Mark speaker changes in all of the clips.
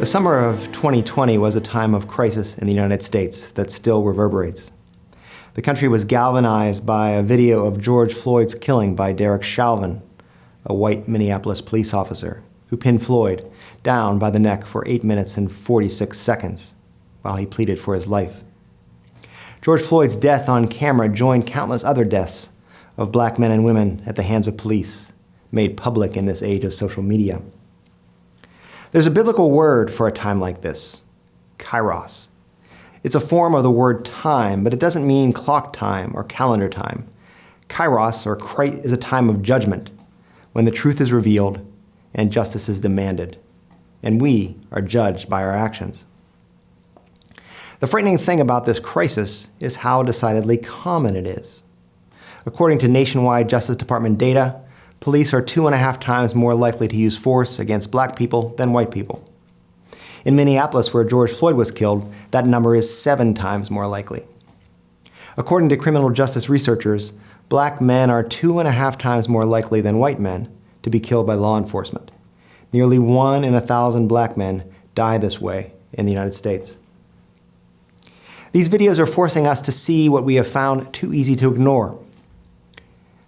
Speaker 1: The summer of 2020 was a time of crisis in the United States that still reverberates. The country was galvanized by a video of George Floyd's killing by Derek Chauvin, a white Minneapolis police officer, who pinned Floyd down by the neck for 8 minutes and 46 seconds while he pleaded for his life. George Floyd's death on camera joined countless other deaths of black men and women at the hands of police, made public in this age of social media. There's a biblical word for a time like this, kairos. It's a form of the word time, but it doesn't mean clock time or calendar time. Kairos, is a time of judgment, when the truth is revealed and justice is demanded, and we are judged by our actions. The frightening thing about this crisis is how decidedly common it is. According to nationwide Justice Department data, police are 2.5 times more likely to use force against black people than white people. In Minneapolis, where George Floyd was killed, that number is 7 times more likely. According to criminal justice researchers, black men are 2.5 times more likely than white men to be killed by law enforcement. Nearly 1 in 1,000 black men die this way in the United States. These videos are forcing us to see what we have found too easy to ignore.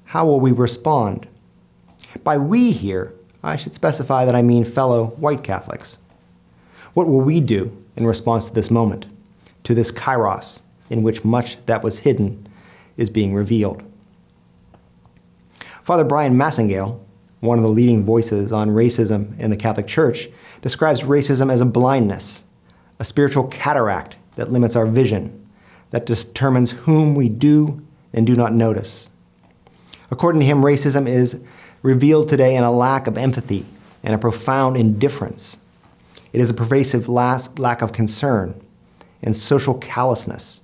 Speaker 1: How will we respond? By we here, I should specify that I mean fellow white Catholics. What will we do in response to this moment, to this kairos, in which much that was hidden is being revealed? Father Brian Massengale, one of the leading voices on racism in the Catholic Church, describes racism as a blindness, a spiritual cataract that limits our vision, that determines whom we do and do not notice. According to him, racism is revealed today in a lack of empathy and a profound indifference. It is a pervasive lack of concern and social callousness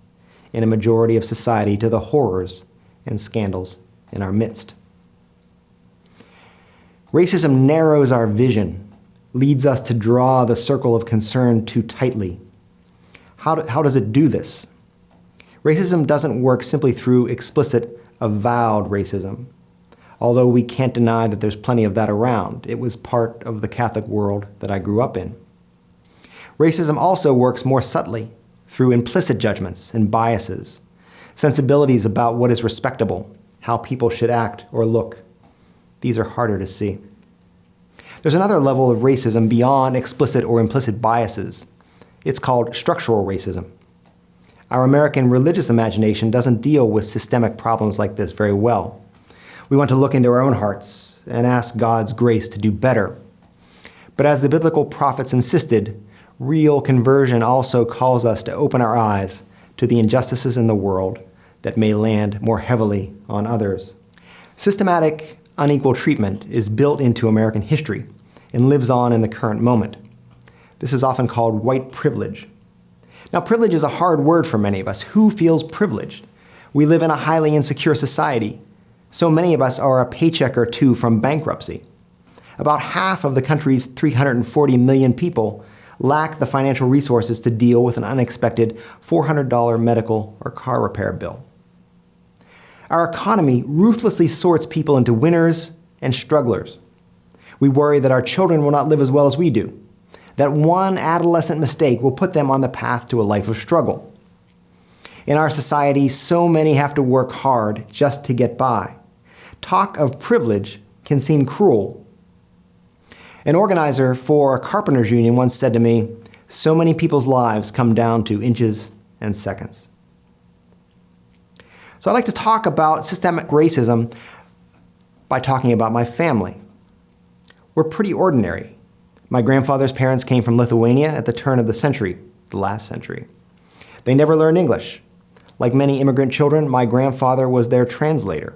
Speaker 1: in a majority of society to the horrors and scandals in our midst. Racism narrows our vision, leads us to draw the circle of concern too tightly. How does it do this? Racism doesn't work simply through explicit, avowed racism. Although we can't deny that there's plenty of that around. It was part of the Catholic world that I grew up in. Racism also works more subtly through implicit judgments and biases, sensibilities about what is respectable, how people should act or look. These are harder to see. There's another level of racism beyond explicit or implicit biases. It's called structural racism. Our American religious imagination doesn't deal with systemic problems like this very well. We want to look into our own hearts and ask God's grace to do better. But as the biblical prophets insisted, real conversion also calls us to open our eyes to the injustices in the world that may land more heavily on others. Systematic, unequal treatment is built into American history and lives on in the current moment. This is often called white privilege. Now, privilege is a hard word for many of us. Who feels privileged? We live in a highly insecure society. So many of us are a paycheck or two from bankruptcy. About half of the country's 340 million people lack the financial resources to deal with an unexpected $400 medical or car repair bill. Our economy ruthlessly sorts people into winners and strugglers. We worry that our children will not live as well as we do, that one adolescent mistake will put them on the path to a life of struggle. In our society, so many have to work hard just to get by. Talk of privilege can seem cruel. An organizer for a carpenters union once said to me, "So many people's lives come down to inches and seconds." So I'd like to talk about systemic racism by talking about my family. We're pretty ordinary. My grandfather's parents came from Lithuania at the turn of the century, the last century. They never learned English. Like many immigrant children, my grandfather was their translator.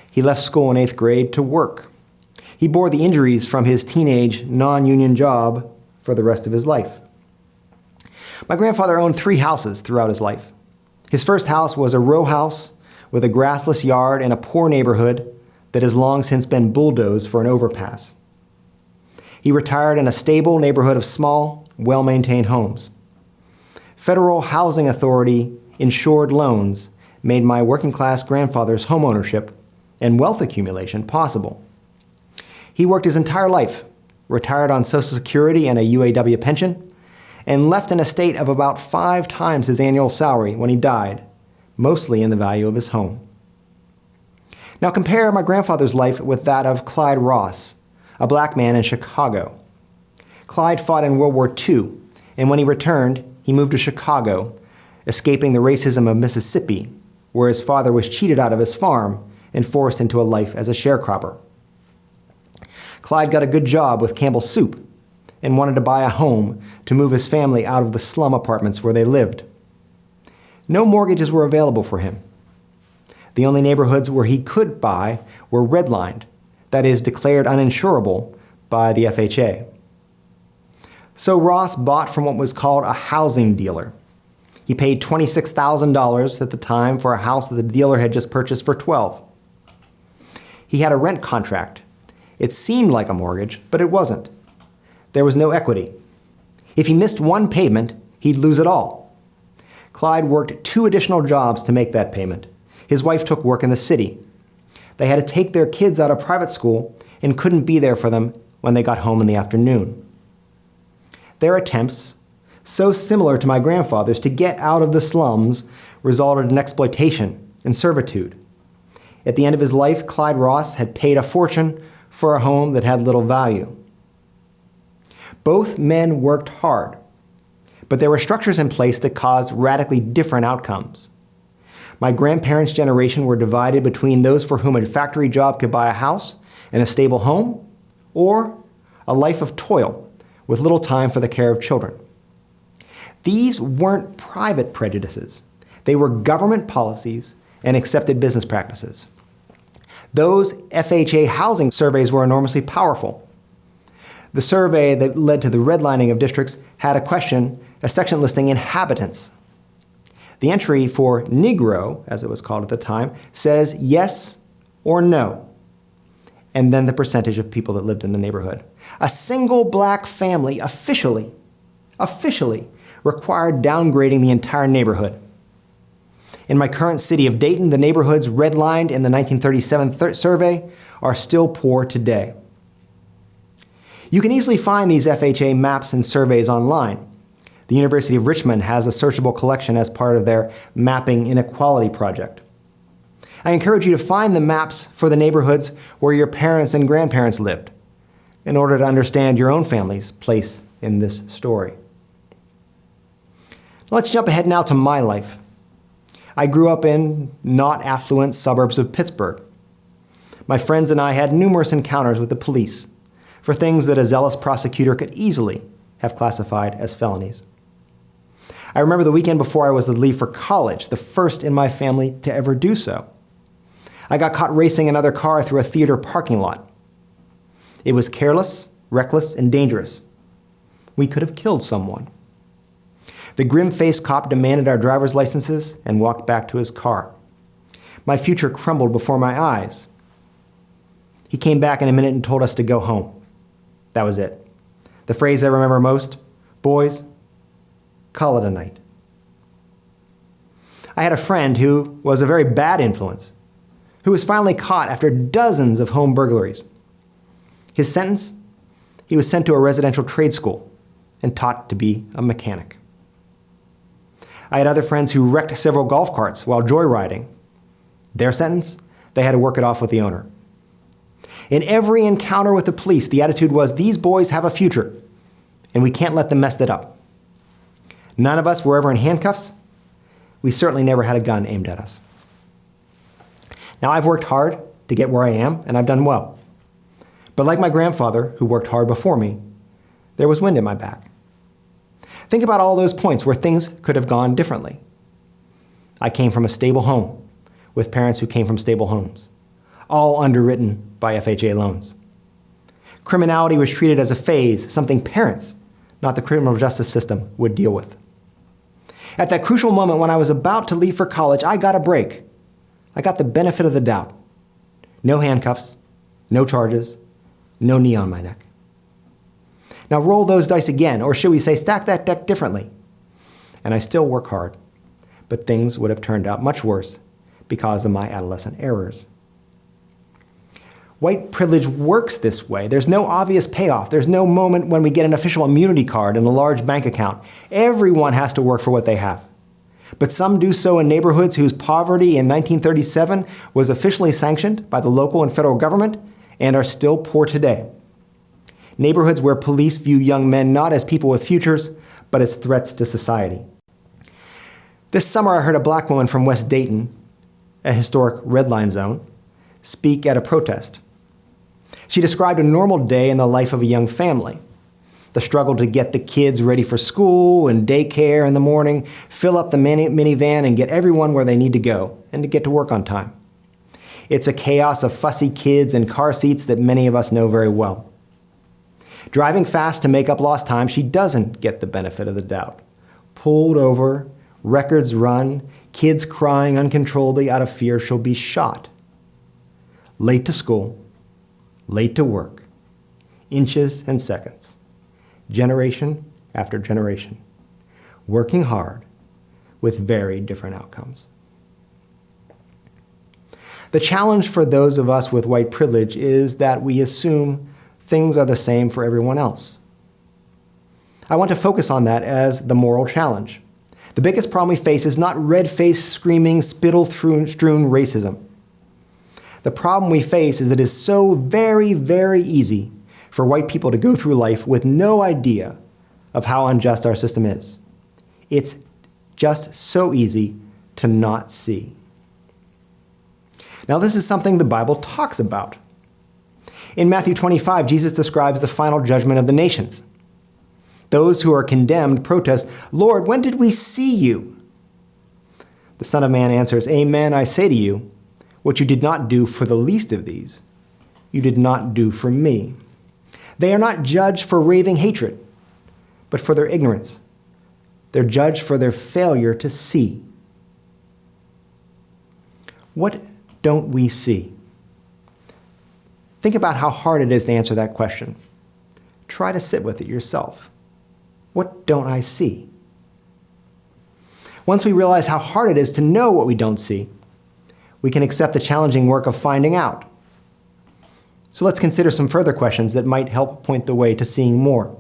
Speaker 1: He left school in 8th grade to work. He bore the injuries from his teenage, non-union job for the rest of his life. My grandfather owned 3 houses throughout his life. His first house was a row house with a grassless yard in a poor neighborhood that has long since been bulldozed for an overpass. He retired in a stable neighborhood of small, well-maintained homes. Federal Housing Authority insured loans made my working-class grandfather's homeownership and wealth accumulation possible. He worked his entire life retired on Social Security and a UAW pension, and left an estate of about 5 times his annual salary when he died, mostly in the value of his home. Now compare my grandfather's life with that of Clyde Ross, a black man in Chicago. Clyde fought in World War II, and when he returned, he moved to Chicago, escaping the racism of Mississippi, where his father was cheated out of his farm and forced into a life as a sharecropper. Clyde got a good job with Campbell's Soup and wanted to buy a home to move his family out of the slum apartments where they lived. No mortgages were available for him. The only neighborhoods where he could buy were redlined, that is, declared uninsurable by the FHA. So Ross bought from what was called a housing dealer. He paid $26,000 at the time for a house that the dealer had just purchased for $12,000. He had a rent contract. It seemed like a mortgage, but it wasn't. There was no equity. If he missed one payment, he'd lose it all. Clyde worked 2 additional jobs to make that payment. His wife took work in the city. They had to take their kids out of private school and couldn't be there for them when they got home in the afternoon. Their attempts, so similar to my grandfather's, to get out of the slums resulted in exploitation and servitude. At the end of his life, Clyde Ross had paid a fortune for a home that had little value. Both men worked hard, but there were structures in place that caused radically different outcomes. My grandparents' generation were divided between those for whom a factory job could buy a house and a stable home, or a life of toil with little time for the care of children. These weren't private prejudices. They were government policies and accepted business practices. Those FHA housing surveys were enormously powerful. The survey that led to the redlining of districts had a section listing inhabitants. The entry for Negro, as it was called at the time, says yes or no, and then the percentage of people that lived in the neighborhood. A single black family officially required downgrading the entire neighborhood. In my current city of Dayton, the neighborhoods redlined in the 1937 survey are still poor today. You can easily find these FHA maps and surveys online. The University of Richmond has a searchable collection as part of their Mapping Inequality project. I encourage you to find the maps for the neighborhoods where your parents and grandparents lived in order to understand your own family's place in this story. Let's jump ahead now to my life. I grew up in not affluent suburbs of Pittsburgh. My friends and I had numerous encounters with the police for things that a zealous prosecutor could easily have classified as felonies. I remember the weekend before I was to leave for college, the first in my family to ever do so. I got caught racing another car through a theater parking lot. It was careless, reckless, and dangerous. We could have killed someone. The grim-faced cop demanded our driver's licenses and walked back to his car. My future crumbled before my eyes. He came back in a minute and told us to go home. That was it. The phrase I remember most, boys, call it a night. I had a friend who was a very bad influence, who was finally caught after dozens of home burglaries. His sentence? He was sent to a residential trade school and taught to be a mechanic. I had other friends who wrecked several golf carts while joyriding. Their sentence? They had to work it off with the owner. In every encounter with the police, the attitude was, these boys have a future, and we can't let them mess it up. None of us were ever in handcuffs. We certainly never had a gun aimed at us. Now, I've worked hard to get where I am, and I've done well. But like my grandfather, who worked hard before me, there was wind at my back. Think about all those points where things could have gone differently. I came from a stable home with parents who came from stable homes, all underwritten by FHA loans. Criminality was treated as a phase, something parents, not the criminal justice system, would deal with. At that crucial moment when I was about to leave for college, I got a break. I got the benefit of the doubt. No handcuffs, no charges, no knee on my neck. Now roll those dice again, or should we say stack that deck differently? And I still work hard, but things would have turned out much worse because of my adolescent errors. White privilege works this way. There's no obvious payoff. There's no moment when we get an official immunity card and a large bank account. Everyone has to work for what they have. But some do so in neighborhoods whose poverty in 1937 was officially sanctioned by the local and federal government and are still poor today. Neighborhoods where police view young men not as people with futures, but as threats to society. This summer, I heard a black woman from West Dayton, a historic red line zone, speak at a protest. She described a normal day in the life of a young family. The struggle to get the kids ready for school and daycare in the morning, fill up the minivan and get everyone where they need to go, and to get to work on time. It's a chaos of fussy kids and car seats that many of us know very well. Driving fast to make up lost time, she doesn't get the benefit of the doubt. Pulled over, records run, kids crying uncontrollably out of fear she'll be shot. Late to school, late to work, inches and seconds, generation after generation, working hard with very different outcomes. The challenge for those of us with white privilege is that we assume things are the same for everyone else. I want to focus on that as the moral challenge. The biggest problem we face is not red-faced, screaming, spittle-strewn racism. The problem we face is that it is so very, very easy for white people to go through life with no idea of how unjust our system is. It's just so easy to not see. Now, this is something the Bible talks about. In Matthew 25, Jesus describes the final judgment of the nations. Those who are condemned protest, "Lord, when did we see you?" The Son of Man answers, "Amen, I say to you, what you did not do for the least of these, you did not do for me." They are not judged for raving hatred, but for their ignorance. They're judged for their failure to see. What don't we see? Think about how hard it is to answer that question. Try to sit with it yourself. What don't I see? Once we realize how hard it is to know what we don't see, we can accept the challenging work of finding out. So let's consider some further questions that might help point the way to seeing more.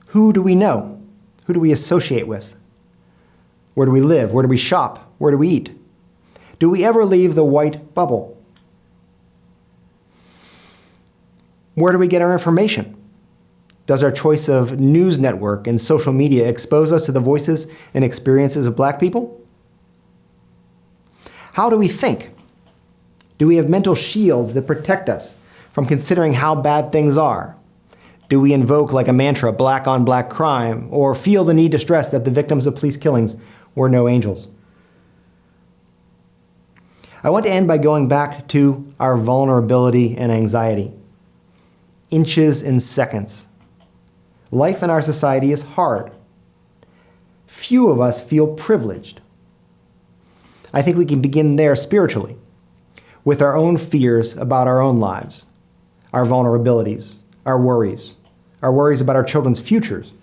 Speaker 1: Who do we know? Who do we associate with? Where do we live? Where do we shop? Where do we eat? Do we ever leave the white bubble? Where do we get our information? Does our choice of news network and social media expose us to the voices and experiences of black people? How do we think? Do we have mental shields that protect us from considering how bad things are? Do we invoke like a mantra black on black crime, or feel the need to stress that the victims of police killings were no angels? I want to end by going back to our vulnerability and anxiety. Inches and seconds. Life in our society is hard. Few of us feel privileged. I think we can begin there spiritually, with our own fears about our own lives, our vulnerabilities, our worries about our children's futures.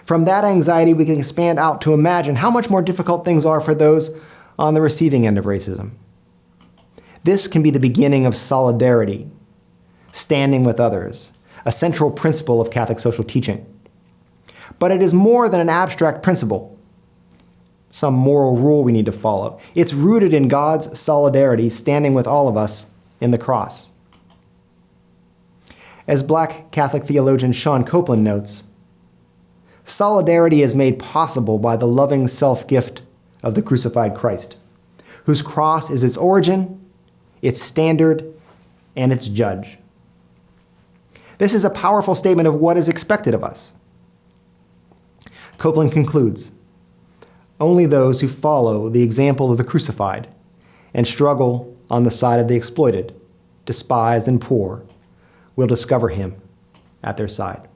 Speaker 1: From that anxiety, we can expand out to imagine how much more difficult things are for those on the receiving end of racism. This can be the beginning of solidarity, standing with others, a central principle of Catholic social teaching. But it is more than an abstract principle, some moral rule we need to follow. It's rooted in God's solidarity, standing with all of us in the cross. As Black Catholic theologian Sean Copeland notes, solidarity is made possible by the loving self-gift of the crucified Christ, whose cross is its origin, its standard, and its judge. This is a powerful statement of what is expected of us. Copeland concludes, only those who follow the example of the crucified and struggle on the side of the exploited, despised, and poor will discover him at their side.